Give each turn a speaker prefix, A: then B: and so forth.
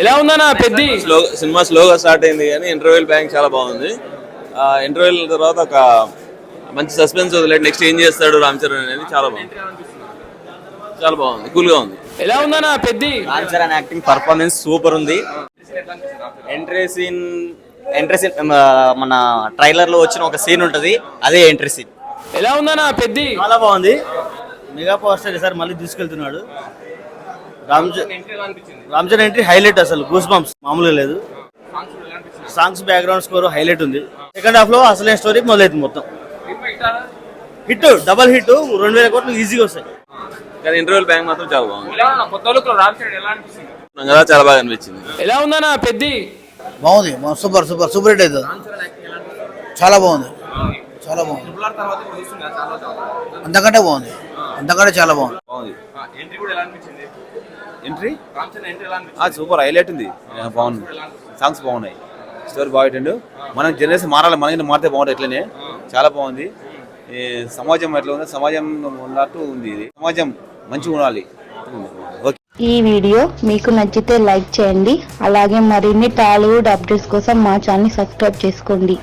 A: ఎలా ఉందన్నా పెద్ది
B: సినిమా స్లోగా స్టార్ట్ అయింది కానీ ఇంటర్వెల్ బ్యాంక్ చాలా బాగుంది. ఇంటర్వెల్ తర్వాత ఒక మంచి సస్పెన్స్ వదిలేదు, నెక్స్ట్ ఏం చేస్తాడు రామ్ చరణ్ అనేది చాలా బాగుంది. చాలా బాగుంది, కూల్ గా ఉంది.
A: ఎలా ఉందన్నా Peddi
C: Ram Charan acting performance super ఉంది. ఎంట్రీ సీన్ మన ట్రైలర్ లో వచ్చిన ఒక సీన్ ఉంటది, అదే ఎంట్రీ సీన్.
A: ఎలా ఉందన్నా పెద్ది
D: చాలా బాగుంది. మెగా పవర్ స్టార్ సార్ మళ్ళీ తీసుకెళ్తున్నాడు. రామ్ చరణ్ ఎంట్రీ హైలైట్, అసలు గూస్ బంప్స్ మామూలుగా లేదు. సాంగ్స్ బ్యాక్గ్రౌండ్ స్కోర్ హైలైట్ ఉంది. సెకండ్ హాఫ్ లో అసలైన స్టోరీ మొదలైతుంది. మొత్తం హిట్, డబల్ హిట్, 2000 కోట్లు ఈజీగా వస్తాయి.
B: కానీ ఇంటర్వెల్ బ్యాంక్ మాత్రం చాలా బాగుంది. చాలా బాగా అనిపించింది.
A: ఎలా ఉందన్నా పెద్ది
E: బాగుంది, సూపర్ సూపర్ సూపర్ హిట్ అవుతుంది. చాలా బాగుంది, చాలా బాగుంది, అంతకంటే బాగుంది, అంతకంటే చాలా బాగుంది.
F: ఎంట్రీ సూపర్ హైలైట్ ఉంది, బాగుంది. సాంగ్స్ బాగున్నాయి, స్టోరీ బాగుంటుండు. మన జనరేషన్ మారాలి, మనకి మారితే బాగుంటుంది. ఎట్లనే చాలా బాగుంది. సమాజం ఎట్లా ఉంది, సమాజం ఉన్నట్టు ఉంది. ఇది సమాజం మంచిగా ఉండాలి.
G: ఈ వీడియో మీకు నచ్చితే లైక్ చేయండి. అలాగే మరిన్ని టాలీవుడ్ అప్డేట్స్ కోసం మా ఛానల్ సబ్స్క్రైబ్ చేసుకోండి.